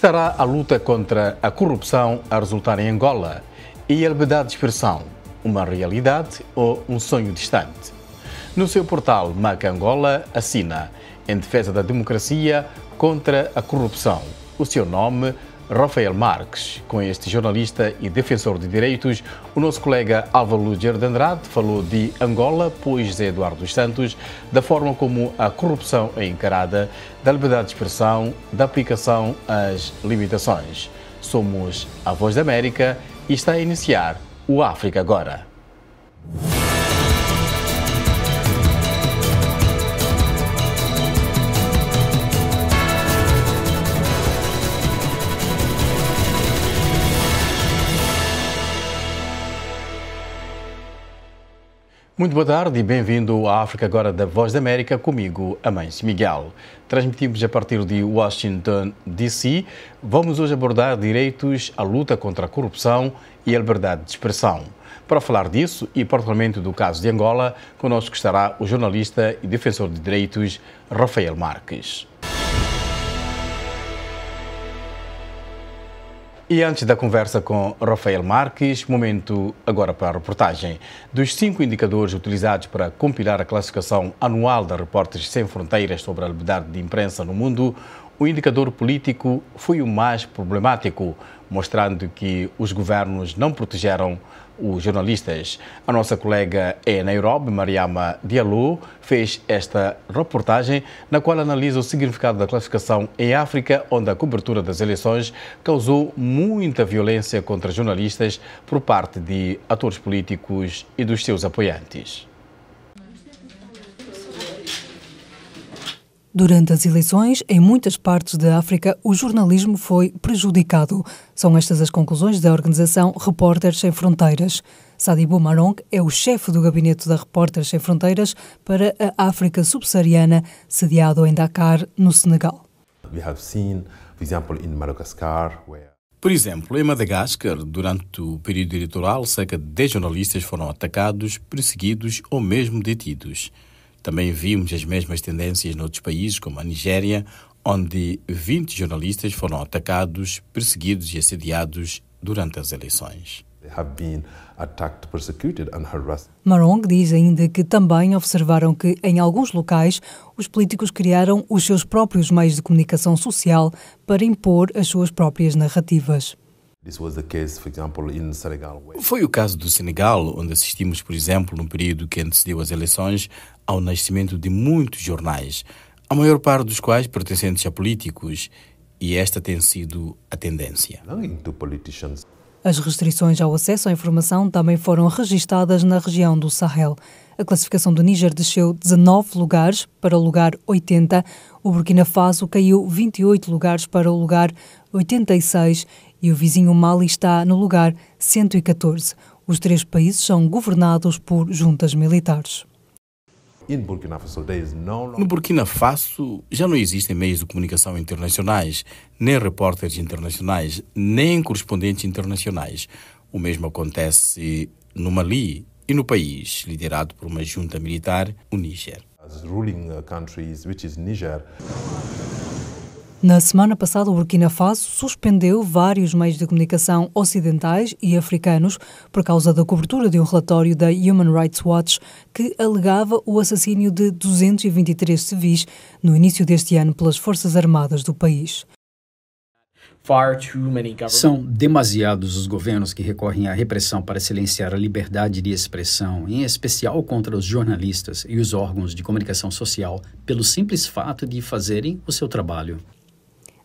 Estará a luta contra a corrupção a resultar em Angola e a liberdade de expressão, uma realidade ou um sonho distante? No seu portal MAC Angola assina em defesa da democracia contra a corrupção. O seu nome, Rafael Marques. Com este jornalista e defensor de direitos, o nosso colega Álvaro Luger de Andrade falou de Angola, pois José Eduardo dos Santos, da forma como a corrupção é encarada, da liberdade de expressão, da aplicação às limitações. Somos a Voz da América e está a iniciar o África Agora. Muito boa tarde e bem-vindo à África Agora da Voz da América, comigo, Amâncio Miguel. Transmitimos a partir de Washington, D.C. Vamos hoje abordar direitos, a luta contra a corrupção e a liberdade de expressão. Para falar disso e particularmente do caso de Angola, connosco estará o jornalista e defensor de direitos, Rafael Marques. E antes da conversa com Rafael Marques, momento agora para a reportagem. Dos 5 indicadores utilizados para compilar a classificação anual da Repórteres Sem Fronteiras sobre a liberdade de imprensa no mundo, o indicador político foi o mais problemático, mostrando que os governos não protegeram os jornalistas. A nossa colega em Nairobi, Mariama Diallo, fez esta reportagem na qual analisa o significado da classificação em África, onde a cobertura das eleições causou muita violência contra jornalistas por parte de atores políticos e dos seus apoiantes. Durante as eleições, em muitas partes da África, o jornalismo foi prejudicado. São estas as conclusões da organização Repórteres Sem Fronteiras. Sadibou Marong é o chefe do gabinete da Repórteres Sem Fronteiras para a África Subsaariana, sediado em Dakar, no Senegal. Por exemplo, em Madagascar, durante o período eleitoral, cerca de 10 jornalistas foram atacados, perseguidos ou mesmo detidos. Também vimos as mesmas tendências noutros países, como a Nigéria, onde 20 jornalistas foram atacados, perseguidos e assediados durante as eleições. Marong diz ainda que também observaram que, em alguns locais, os políticos criaram os seus próprios meios de comunicação social para impor as suas próprias narrativas. Foi o caso do Senegal, onde assistimos, por exemplo, no período que antecedeu as eleições, ao nascimento de muitos jornais, a maior parte dos quais pertencentes a políticos, e esta tem sido a tendência. As restrições ao acesso à informação também foram registadas na região do Sahel. A classificação do Níger desceu 19 lugares para o lugar 80, o Burkina Faso caiu 28 lugares para o lugar 86 e o vizinho Mali está no lugar 114. Os 3 países são governados por juntas militares. No Burkina Faso já não existem meios de comunicação internacionais, nem repórteres internacionais, nem correspondentes internacionais. O mesmo acontece no Mali e no país liderado por uma junta militar, o Níger. Na semana passada, o Burkina Faso suspendeu vários meios de comunicação ocidentais e africanos por causa da cobertura de um relatório da Human Rights Watch que alegava o assassínio de 223 civis no início deste ano pelas Forças Armadas do país. São demasiados os governos que recorrem à repressão para silenciar a liberdade de expressão, em especial contra os jornalistas e os órgãos de comunicação social, pelo simples fato de fazerem o seu trabalho.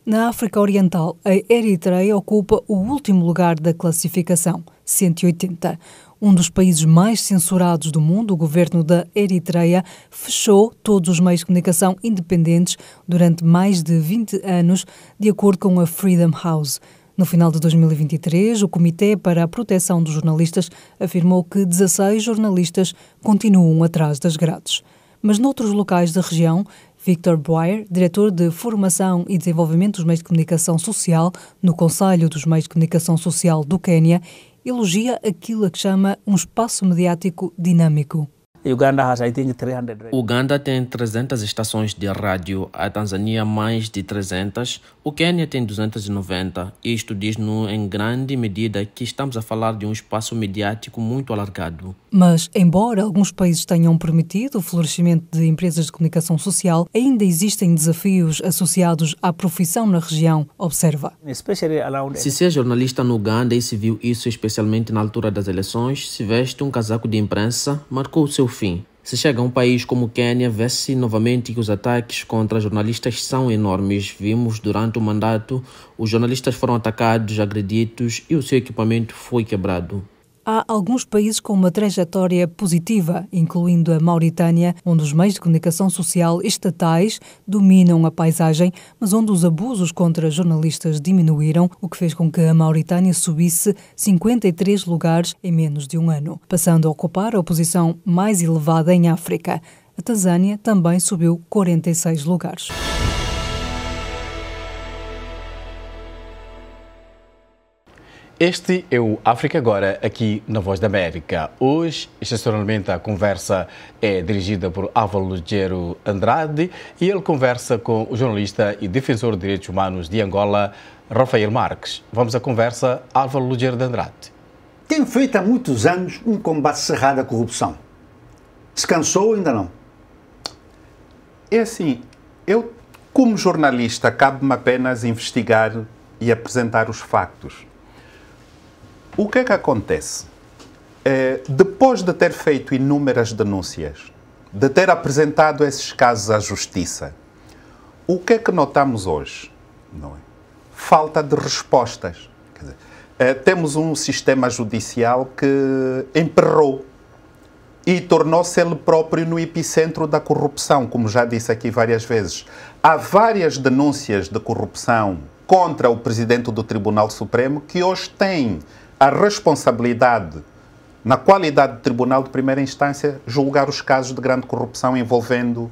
Na África Oriental, a Eritreia ocupa o último lugar da classificação, 180. Um dos países mais censurados do mundo, o governo da Eritreia fechou todos os meios de comunicação independentes durante mais de 20 anos, de acordo com a Freedom House. No final de 2023, o Comitê para a Proteção dos Jornalistas afirmou que 16 jornalistas continuam atrás das grades. Mas noutros locais da região, Victor Boyer, diretor de Formação e Desenvolvimento dos Meios de Comunicação Social no Conselho dos Meios de Comunicação Social do Quênia, elogia aquilo a que chama um espaço mediático dinâmico. Uganda has, I think, 300. Uganda tem 300 estações de rádio, a Tanzânia mais de 300, o Quênia tem 290. Isto diz-nos em grande medida que estamos a falar de um espaço mediático muito alargado. Mas, embora alguns países tenham permitido o florescimento de empresas de comunicação social, ainda existem desafios associados à profissão na região, observa. Se é jornalista no Uganda e se viu isso especialmente na altura das eleições, se veste um casaco de imprensa, marcou o seu fim. Se chega a um país como o Quênia, vê-se novamente que os ataques contra jornalistas são enormes. Vimos durante o mandato, os jornalistas foram atacados, agredidos e o seu equipamento foi quebrado. Há alguns países com uma trajetória positiva, incluindo a Mauritânia, onde os meios de comunicação social estatais dominam a paisagem, mas onde os abusos contra jornalistas diminuíram, o que fez com que a Mauritânia subisse 53 lugares em menos de um ano, passando a ocupar a posição mais elevada em África. A Tanzânia também subiu 46 lugares. Este é o África Agora, aqui na Voz da América. Hoje, excepcionalmente, a conversa é dirigida por Álvaro Lugero Andrade e ele conversa com o jornalista e defensor de direitos humanos de Angola, Rafael Marques. Vamos à conversa, Álvaro Lugero Andrade. Tem feito há muitos anos um combate cerrado à corrupção. Se cansou ou ainda não? É assim, eu, como jornalista, cabe-me apenas investigar e apresentar os factos. O que é que acontece? Depois de ter feito inúmeras denúncias, de ter apresentado esses casos à Justiça, o que é que notamos hoje? Não é? Falta de respostas. Quer dizer, temos um sistema judicial que emperrou e tornou-se ele próprio no epicentro da corrupção, como já disse aqui várias vezes. Há várias denúncias de corrupção contra o presidente do Tribunal Supremo que hoje tem a responsabilidade, na qualidade de tribunal de primeira instância, julgar os casos de grande corrupção envolvendo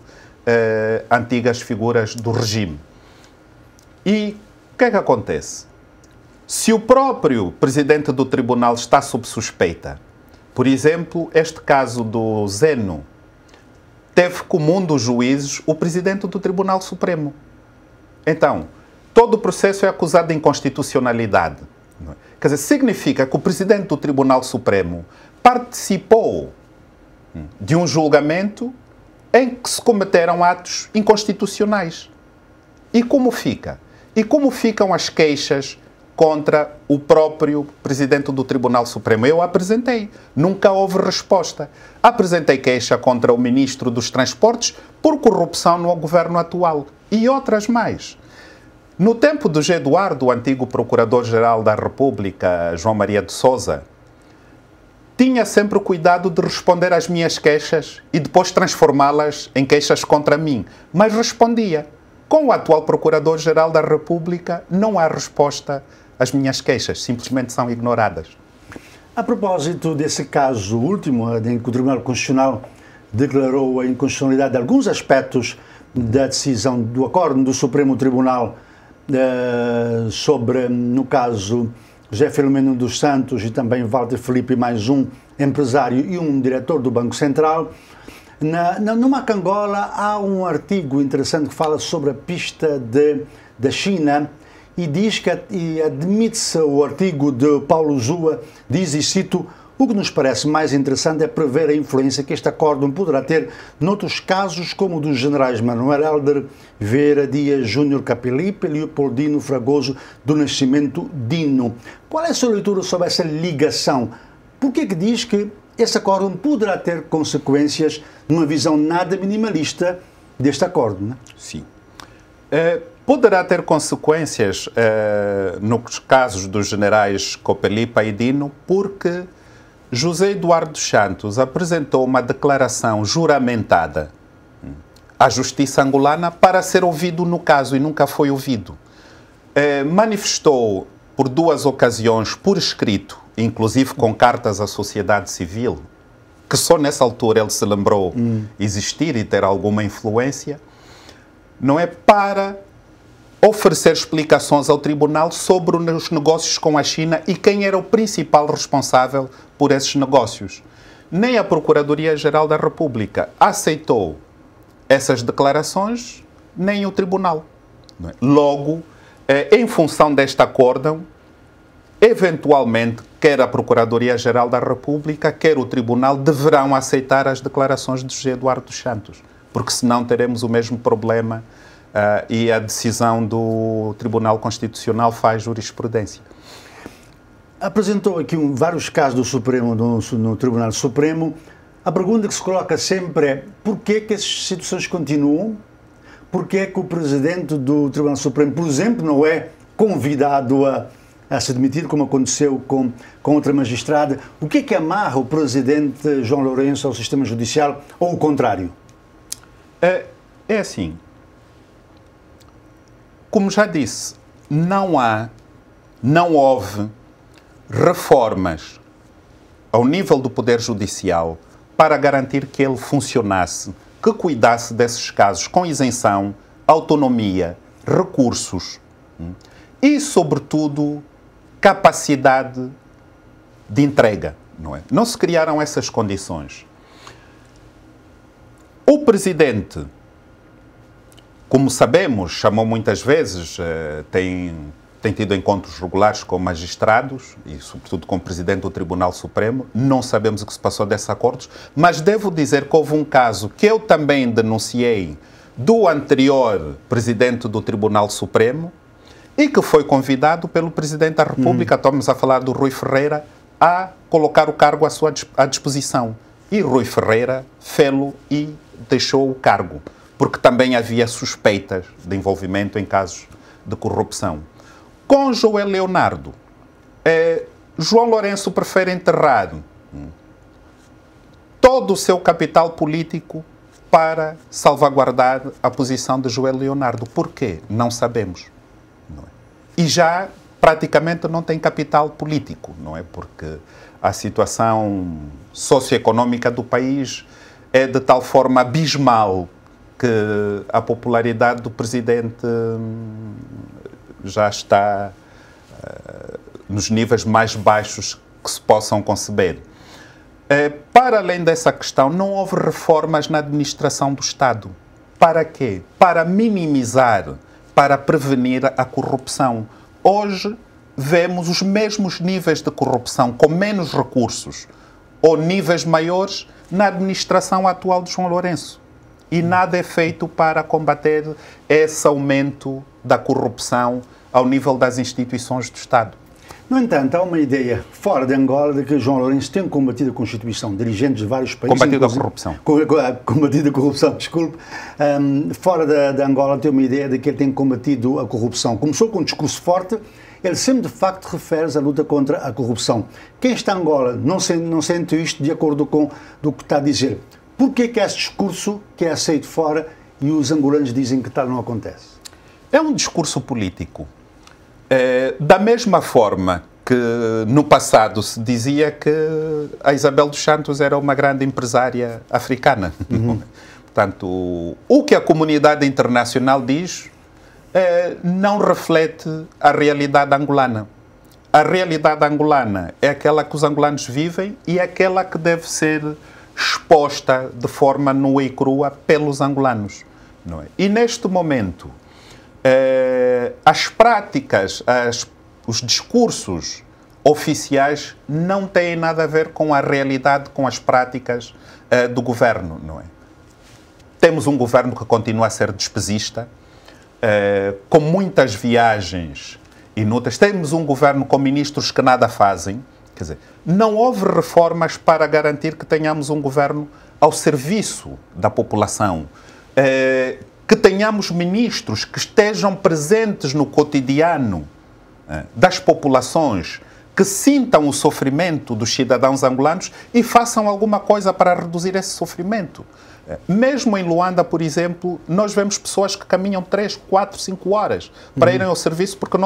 antigas figuras do regime. E o que é que acontece? Se o próprio presidente do tribunal está sob suspeita, por exemplo, este caso do Zeno, teve como um dos juízes o presidente do Tribunal Supremo. Então, todo o processo é acusado de inconstitucionalidade. Quer dizer, significa que o presidente do Tribunal Supremo participou de um julgamento em que se cometeram atos inconstitucionais. E como fica? E como ficam as queixas contra o próprio presidente do Tribunal Supremo? Eu apresentei. Nunca houve resposta. Apresentei queixa contra o ministro dos Transportes por corrupção no governo atual. E outras mais. No tempo do G. Eduardo, o antigo Procurador-Geral da República, João Maria de Sousa, tinha sempre o cuidado de responder às minhas queixas e depois transformá-las em queixas contra mim. Mas respondia. Com o atual Procurador-Geral da República, não há resposta às minhas queixas, simplesmente são ignoradas. A propósito desse caso último, em que o Tribunal Constitucional declarou a inconstitucionalidade de alguns aspectos da decisão do acórdão do Supremo Tribunal sobre, no caso, José Filomeno dos Santos e também Walter Felipe, mais um empresário e um diretor do Banco Central. No Macangola há um artigo interessante que fala sobre a pista da China e diz que, e admite-se o artigo de Paulo Zua, diz, e cito, o que nos parece mais interessante é prever a influência que este acórdão poderá ter noutros casos como o dos generais Manuel Helder, Vieira Dias, Júnior Capilipe, Leopoldino Fragoso do Nascimento Dino. Qual é a sua leitura sobre essa ligação? Por que diz que esse acórdão poderá ter consequências numa visão nada minimalista deste acórdão, né? Sim. Poderá ter consequências nos casos dos generais Copelipa e Dino, porque José Eduardo Santos apresentou uma declaração juramentada à justiça angolana para ser ouvido no caso e nunca foi ouvido. Manifestou por duas ocasiões por escrito, inclusive com cartas à sociedade civil, que só nessa altura ele se lembrou existir e ter alguma influência, não é, para oferecer explicações ao tribunal sobre os negócios com a China e quem era o principal responsável por esses negócios. Nem a Procuradoria-Geral da República aceitou essas declarações, nem o Tribunal. Não é? Logo, em função deste acórdão, eventualmente, quer a Procuradoria-Geral da República, quer o Tribunal, deverão aceitar as declarações de José Eduardo dos Santos, porque senão teremos o mesmo problema e a decisão do Tribunal Constitucional faz jurisprudência. Apresentou aqui vários casos do Supremo, no Tribunal Supremo. A pergunta que se coloca sempre é: porquê que essas situações continuam? Porquê que o Presidente do Tribunal Supremo, por exemplo, não é convidado a se demitir, como aconteceu com outra magistrada? O que é que amarra o Presidente João Lourenço ao sistema judicial, ou o contrário? É assim, como já disse, não houve reformas ao nível do Poder Judicial para garantir que ele funcionasse, que cuidasse desses casos com isenção, autonomia, recursos e, sobretudo, capacidade de entrega. Não é? Não se criaram essas condições. O Presidente, como sabemos, chamou muitas vezes, tem tido encontros regulares com magistrados e, sobretudo, com o Presidente do Tribunal Supremo. Não sabemos o que se passou desses acordos, mas devo dizer que houve um caso que eu também denunciei do anterior Presidente do Tribunal Supremo e que foi convidado pelo Presidente da República, estamos a falar do Rui Ferreira, a colocar o cargo à disposição. E Rui Ferreira fê-lo e deixou o cargo, porque também havia suspeitas de envolvimento em casos de corrupção. Com Joel Leonardo, João Lourenço prefere enterrar todo o seu capital político para salvaguardar a posição de Joel Leonardo. Porquê? Não sabemos. Não é? E já praticamente não tem capital político, não é? Porque a situação socioeconómica do país é de tal forma abismal que a popularidade do Presidente já está nos níveis mais baixos que se possam conceber. Para além dessa questão, não houve reformas na administração do Estado. Para quê? Para minimizar, para prevenir a corrupção. Hoje vemos os mesmos níveis de corrupção com menos recursos ou níveis maiores na administração atual de João Lourenço. E nada é feito para combater esse aumento da corrupção ao nível das instituições do Estado. No entanto, há uma ideia fora de Angola de que João Lourenço tem combatido a Constituição. Dirigentes de vários países... Combatido a corrupção. Combatido a corrupção, desculpe. Fora de Angola tem uma ideia de que ele tem combatido a corrupção. Começou com um discurso forte. Ele sempre, de facto, refere-se à luta contra a corrupção. Quem está em Angola não sente isto de acordo com o que está a dizer. Por que é esse discurso que é aceito fora e os angolanos dizem que tal não acontece? É um discurso político. Da mesma forma que no passado se dizia que a Isabel dos Santos era uma grande empresária africana. Portanto, o que a comunidade internacional diz não reflete a realidade angolana. A realidade angolana é aquela que os angolanos vivem e é aquela que deve ser exposta de forma nua e crua pelos angolanos. Não é? E neste momento, as práticas, os discursos oficiais não têm nada a ver com a realidade, com as práticas do governo, não é? Temos um governo que continua a ser despesista, com muitas viagens inúteis. Temos um governo com ministros que nada fazem. Quer dizer, não houve reformas para garantir que tenhamos um governo ao serviço da população, que tenhamos ministros que estejam presentes no cotidiano das populações, que sintam o sofrimento dos cidadãos angolanos e façam alguma coisa para reduzir esse sofrimento. Mesmo em Luanda, por exemplo, nós vemos pessoas que caminham 3, 4, 5 horas para irem ao serviço porque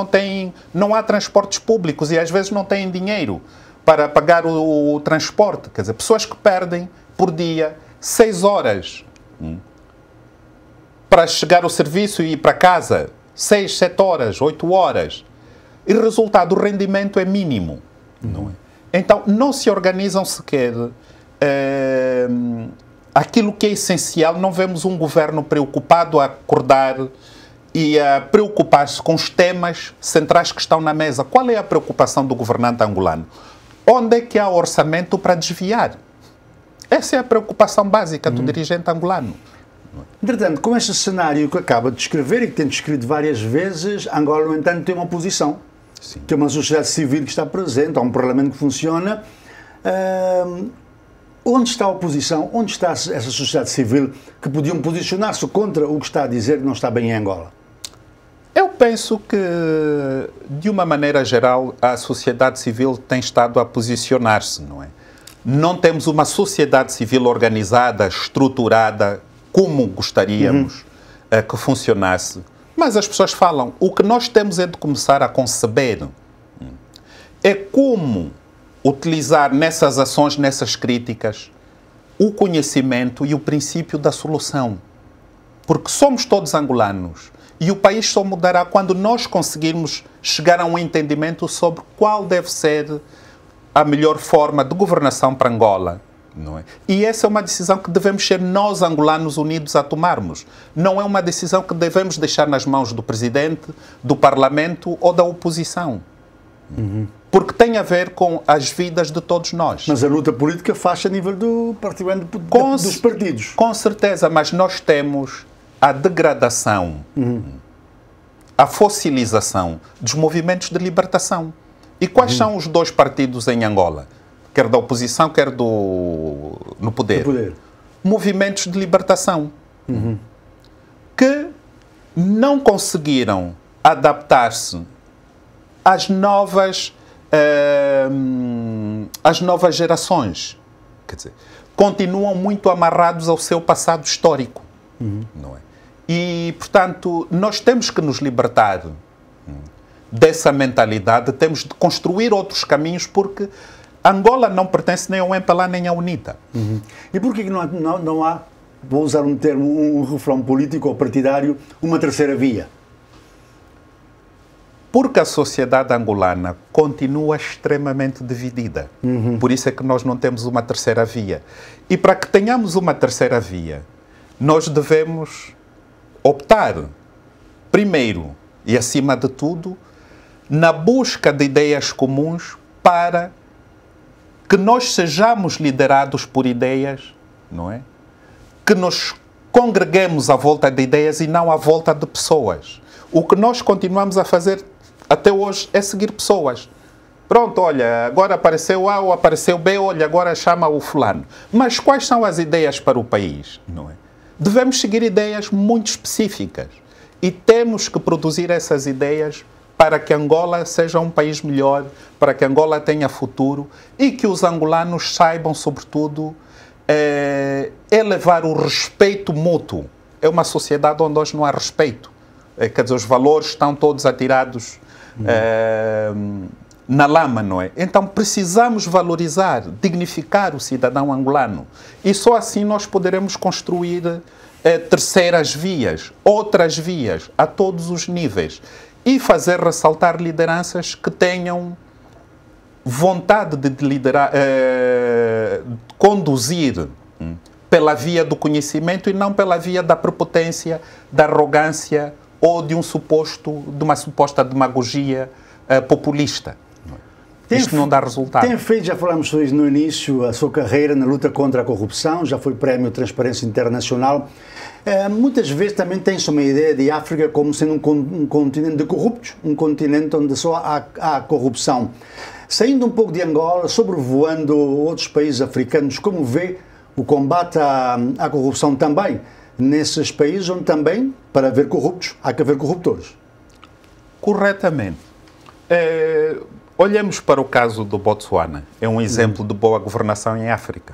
não há transportes públicos e às vezes não têm dinheiro para pagar o transporte. Quer dizer, pessoas que perdem por dia 6 horas para chegar ao serviço e ir para casa, 6, 7 horas, 8 horas. E resultado, o rendimento é mínimo. Não é? Então, não se organizam sequer aquilo que é essencial, não vemos um governo preocupado a acordar e a preocupar-se com os temas centrais que estão na mesa. Qual é a preocupação do governante angolano? Onde é que há orçamento para desviar? Essa é a preocupação básica do dirigente angolano. Entretanto, com este cenário que acaba de descrever e que tem descrito várias vezes, Angola, no entanto, tem uma oposição. Sim. Tem uma sociedade civil que está presente, há um parlamento que funciona. Onde está a oposição? Onde está essa sociedade civil que podiam posicionar-se contra o que está a dizer que não está bem em Angola? Eu penso que, de uma maneira geral, a sociedade civil tem estado a posicionar-se, não é? Não temos uma sociedade civil organizada, estruturada, como gostaríamos que funcionasse. Mas as pessoas falam, o que nós temos é de começar a conceber é como utilizar nessas ações, nessas críticas, o conhecimento e o princípio da solução. Porque somos todos angolanos e o país só mudará quando nós conseguirmos chegar a um entendimento sobre qual deve ser a melhor forma de governação para Angola. Não é? E essa é uma decisão que devemos ser nós, angolanos, unidos a tomarmos. Não é uma decisão que devemos deixar nas mãos do presidente, do parlamento ou da oposição. Porque tem a ver com as vidas de todos nós. Mas a luta política faz-se a nível dos partidos. Com certeza, mas nós temos a degradação, a fossilização dos movimentos de libertação. E quais são os dois partidos em Angola? Quer da oposição, quer no poder. Movimentos de libertação que não conseguiram adaptar-se às novas gerações. Quer dizer, continuam muito amarrados ao seu passado histórico. Não é? E, portanto, nós temos que nos libertar dessa mentalidade, temos de construir outros caminhos, porque Angola não pertence nem ao MPLA nem à UNITA. E por que não há, vou usar um termo, um refrão político ou partidário, uma terceira via? Porque a sociedade angolana continua extremamente dividida. Por isso é que nós não temos uma terceira via. E para que tenhamos uma terceira via, nós devemos optar, primeiro e acima de tudo, na busca de ideias comuns para que nós sejamos liderados por ideias, não é? Que nos congreguemos à volta de ideias e não à volta de pessoas. O que nós continuamos a fazer até hoje é seguir pessoas. Pronto, olha, agora apareceu A ou apareceu B, olha, agora chama o fulano. Mas quais são as ideias para o país, não é? Devemos seguir ideias muito específicas e temos que produzir essas ideias para que Angola seja um país melhor, para que Angola tenha futuro e que os angolanos saibam, sobretudo, elevar o respeito mútuo. É uma sociedade onde hoje não há respeito. Quer dizer, os valores estão todos atirados na lama, não é? Então precisamos valorizar, dignificar o cidadão angolano. E só assim nós poderemos construir terceiras vias, outras vias, a todos os níveis. E fazer ressaltar lideranças que tenham vontade de liderar, conduzir pela via do conhecimento e não pela via da prepotência, da arrogância ou de uma suposta demagogia populista. Isto não dá resultado. Tem feito, já falamos sobre isso no início, a sua carreira na luta contra a corrupção, já foi prémio Transparência Internacional. Muitas vezes também tem-se uma ideia de África como sendo um continente de corruptos, um continente onde só há corrupção. Saindo um pouco de Angola, sobrevoando outros países africanos, como vê o combate à corrupção também nesses países onde também, para haver corruptos, há que haver corruptores? Corretamente. Olhemos para o caso do Botsuana, é um exemplo de boa governação em África.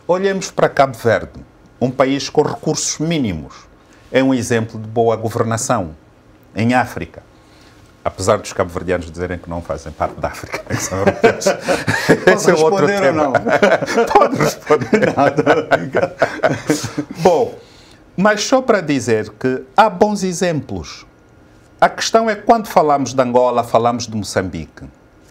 Olhemos para Cabo Verde, um país com recursos mínimos, é um exemplo de boa governação em África. Apesar dos cabo-verdianos dizerem que não fazem parte da África, que são europeus. Esse é outro tema. Pode responder. Bom, mas só para dizer que há bons exemplos. A questão é que quando falamos de Angola, falamos de Moçambique.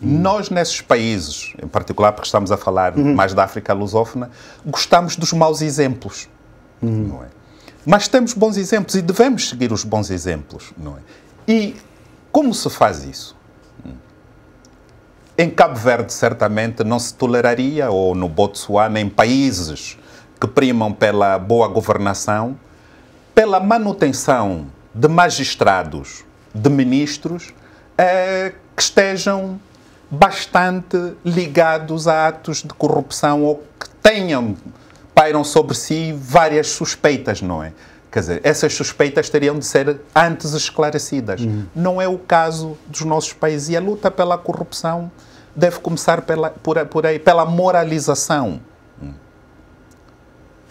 Nós, nesses países, em particular porque estamos a falar mais da África lusófona, gostamos dos maus exemplos, não é? Mas temos bons exemplos e devemos seguir os bons exemplos, não é? E como se faz isso? Em Cabo Verde, certamente, não se toleraria, ou no Botsuana, em países que primam pela boa governação, pela manutenção de magistrados, de ministros, que estejam bastante ligados a atos de corrupção ou que pairam sobre si várias suspeitas, não é? Quer dizer, essas suspeitas teriam de ser antes esclarecidas. Não é o caso dos nossos países. E a luta pela corrupção deve começar por aí, pela moralização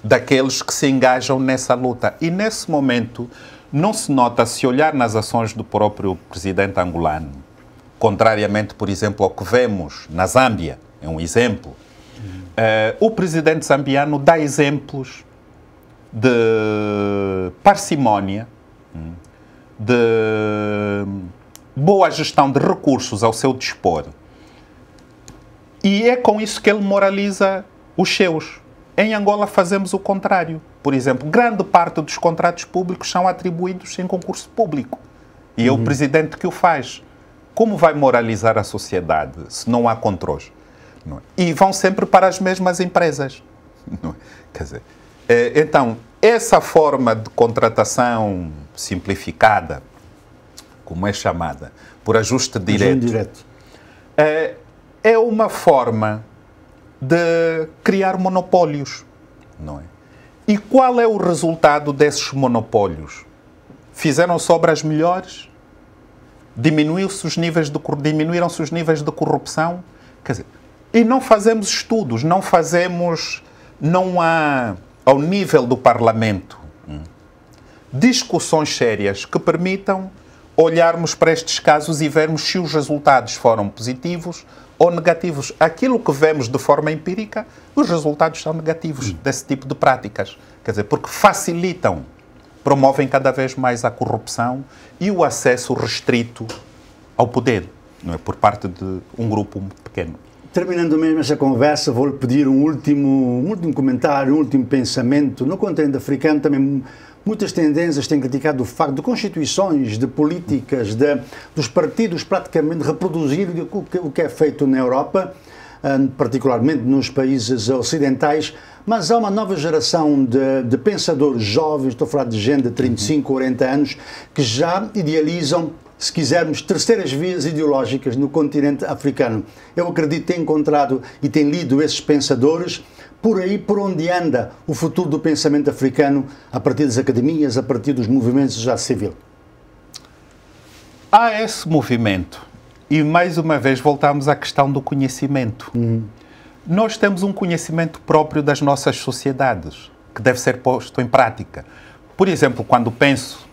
daqueles que se engajam nessa luta. E nesse momento não se nota, se olhar nas ações do próprio presidente angolano, contrariamente, por exemplo, ao que vemos na Zâmbia, é um exemplo, o presidente zambiano dá exemplos de parcimónia, de boa gestão de recursos ao seu dispor. E é com isso que ele moraliza os seus. Em Angola fazemos o contrário. Por exemplo, grande parte dos contratos públicos são atribuídos em concurso público. E é o presidente que o faz. Como vai moralizar a sociedade se não há controles? Não é? E vão sempre para as mesmas empresas. Não é? Quer dizer, então, essa forma de contratação simplificada, como é chamada, por ajuste direto, é uma forma de criar monopólios, não é? E qual é o resultado desses monopólios? Fizeram-se obras melhores? Diminuíram-se os níveis de corrupção? Quer dizer, e não fazemos estudos, não há, ao nível do Parlamento, discussões sérias que permitam olharmos para estes casos e vermos se os resultados foram positivos ou negativos. Aquilo que vemos de forma empírica, os resultados são negativos desse tipo de práticas. Quer dizer, porque promovem cada vez mais a corrupção e o acesso restrito ao poder, não é? Por parte de um grupo pequeno. Terminando mesmo esta conversa, vou-lhe pedir um último comentário, um último pensamento. No continente africano também muitas tendências têm criticado o facto de constituições, de políticas, dos partidos praticamente reproduzir o que é feito na Europa, particularmente nos países ocidentais, mas há uma nova geração de pensadores jovens, estou a falar de gente de 35, 40 anos, que já idealizam, se quisermos, terceiras vias ideológicas no continente africano. Eu acredito ter encontrado e tenho lido esses pensadores por aí por onde anda o futuro do pensamento africano, a partir das academias, a partir dos movimentos já civil. Há esse movimento. E, mais uma vez, voltamos à questão do conhecimento. Nós temos um conhecimento próprio das nossas sociedades, que deve ser posto em prática. Por exemplo, quando penso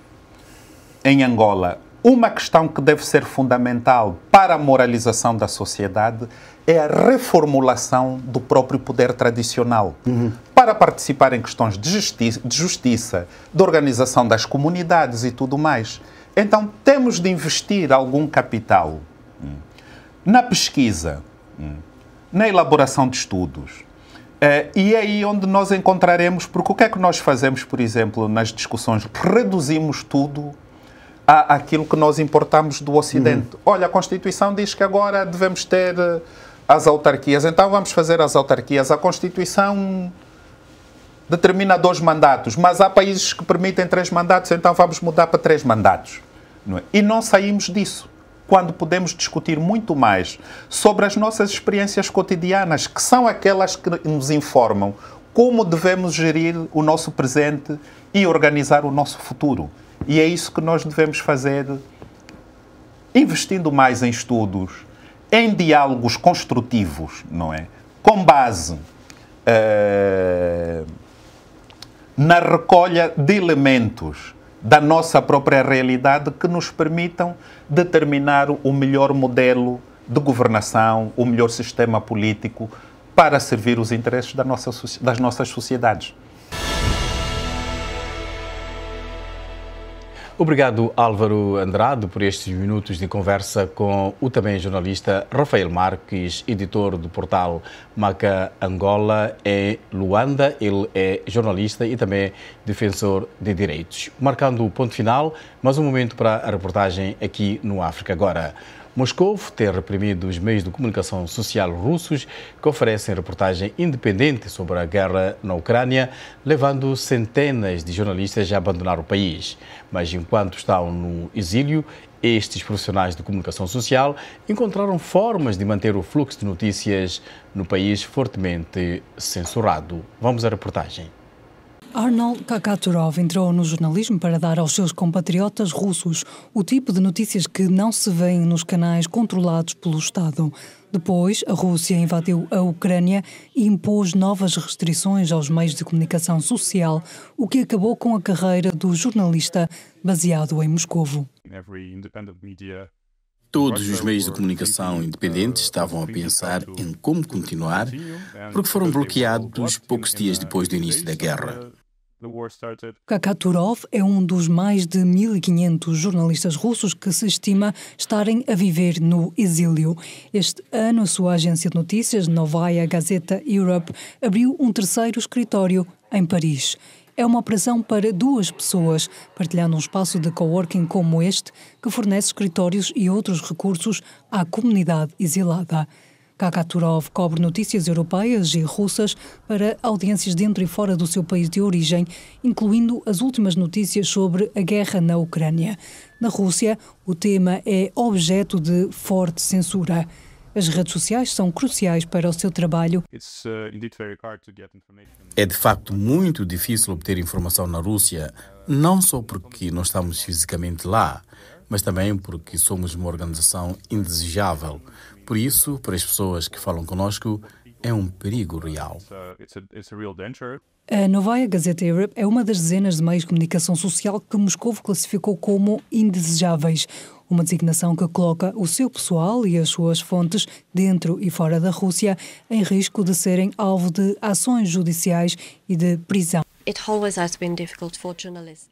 em Angola, uma questão que deve ser fundamental para a moralização da sociedade é a reformulação do próprio poder tradicional, para participar em questões de justiça, de organização das comunidades e tudo mais. Então, temos de investir algum capital na pesquisa, na elaboração de estudos. E é aí onde nós encontraremos, porque o que é que nós fazemos, por exemplo, nas discussões? Reduzimos tudo àquilo que nós importamos do Ocidente. Olha, a Constituição diz que agora devemos ter as autarquias, então vamos fazer as autarquias. A Constituição determina 2 mandatos, mas há países que permitem 3 mandatos, então vamos mudar para 3 mandatos. Não é? E não saímos disso quando podemos discutir muito mais sobre as nossas experiências cotidianas, que são aquelas que nos informam como devemos gerir o nosso presente e organizar o nosso futuro. E é isso que nós devemos fazer, investindo mais em estudos, em diálogos construtivos, não é? Com base na recolha de elementos da nossa própria realidade que nos permitam determinar o melhor modelo de governação, o melhor sistema político para servir os interesses das nossas sociedades. Obrigado, Álvaro Andrade, por estes minutos de conversa com o também jornalista Rafael Marques, editor do portal Maca Angola em Luanda. Ele é jornalista e também defensor de direitos. Marcando o ponto final, mais um momento para a reportagem aqui no África Agora. Moscou tem reprimido os meios de comunicação social russos que oferecem reportagem independente sobre a guerra na Ucrânia, levando centenas de jornalistas a abandonar o país. Mas enquanto estão no exílio, estes profissionais de comunicação social encontraram formas de manter o fluxo de notícias no país fortemente censurado. Vamos à reportagem. Arnold Kakaturov entrou no jornalismo para dar aos seus compatriotas russos o tipo de notícias que não se vêem nos canais controlados pelo Estado. Depois, a Rússia invadiu a Ucrânia e impôs novas restrições aos meios de comunicação social, o que acabou com a carreira do jornalista baseado em Moscovo. Todos os meios de comunicação independentes estavam a pensar em como continuar, porque foram bloqueados poucos dias depois do início da guerra. Kakaturov é um dos mais de 1.500 jornalistas russos que se estima estarem a viver no exílio. Este ano, a sua agência de notícias, Novaya Gazeta Europe, abriu um terceiro escritório em Paris. É uma operação para 2 pessoas, partilhando um espaço de coworking como este, que fornece escritórios e outros recursos à comunidade exilada. Kakaturov cobre notícias europeias e russas para audiências dentro e fora do seu país de origem, incluindo as últimas notícias sobre a guerra na Ucrânia. Na Rússia, o tema é objeto de forte censura. As redes sociais são cruciais para o seu trabalho. É de facto muito difícil obter informação na Rússia, não só porque não estamos fisicamente lá, mas também porque somos uma organização indesejável. Por isso, para as pessoas que falam conosco, é um perigo real. A Novaya Gazeta Europe é uma das dezenas de meios de comunicação social que Moscou classificou como indesejáveis, uma designação que coloca o seu pessoal e as suas fontes dentro e fora da Rússia em risco de serem alvo de ações judiciais e de prisão.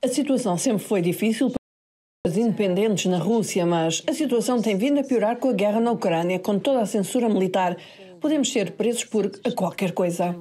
A situação sempre foi difícil para os independentes na Rússia, mas a situação tem vindo a piorar com a guerra na Ucrânia, com toda a censura militar. Podemos ser presos por qualquer coisa.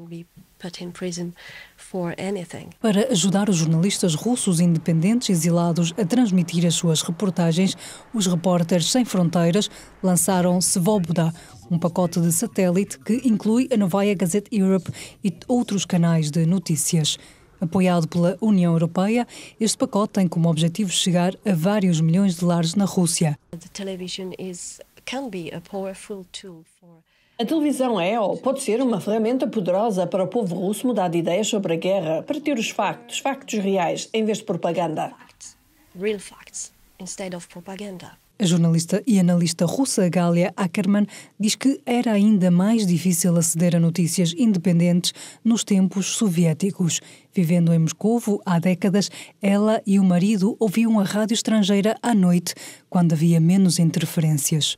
Para ajudar os jornalistas russos independentes exilados a transmitir as suas reportagens, os Repórteres Sem Fronteiras lançaram Svoboda, um pacote de satélite que inclui a Novaya Gazeta Europe e outros canais de notícias. Apoiado pela União Europeia, este pacote tem como objetivo chegar a vários milhões de lares na Rússia. A televisão é ou pode ser uma ferramenta poderosa para o povo russo mudar de ideias sobre a guerra, para ter os factos reais, em vez de propaganda. A jornalista e analista russa Galia Ackerman diz que era ainda mais difícil aceder a notícias independentes nos tempos soviéticos. Vivendo em Moscovo há décadas, ela e o marido ouviam a rádio estrangeira à noite, quando havia menos interferências.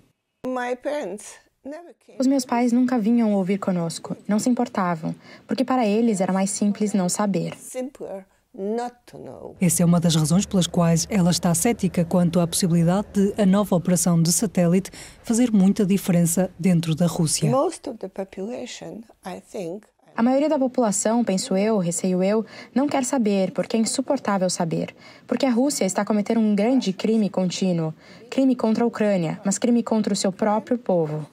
Os meus pais nunca vinham ouvir conosco, não se importavam, porque para eles era mais simples não saber. Essa é uma das razões pelas quais ela está cética quanto à possibilidade de a nova operação de satélite fazer muita diferença dentro da Rússia. A maioria da população, penso eu, receio eu, não quer saber, porque é insuportável saber. Porque a Rússia está cometendo um grande crime contínuo. Crime contra a Ucrânia, mas crime contra o seu próprio povo.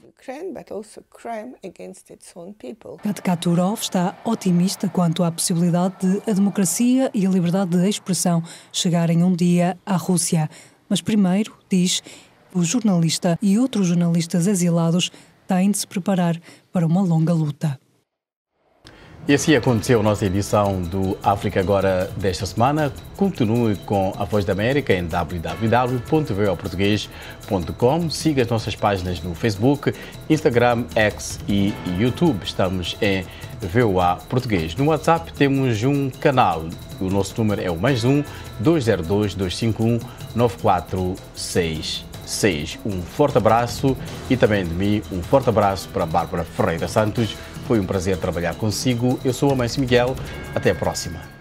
Kakaturov está otimista quanto à possibilidade de a democracia e a liberdade de expressão chegarem um dia à Rússia. Mas primeiro, diz, o jornalista e outros jornalistas exilados têm de se preparar para uma longa luta. E assim aconteceu a nossa edição do África Agora desta semana. Continue com a Voz da América em www.voaportugues.com. Siga as nossas páginas no Facebook, Instagram, X e YouTube. Estamos em VOA Português. No WhatsApp temos um canal. O nosso número é o +1 202 251 9466. Um forte abraço e também de mim um forte abraço para a Bárbara Ferreira Santos. Foi um prazer trabalhar consigo. Eu sou o Amancio Miguel. Até a próxima.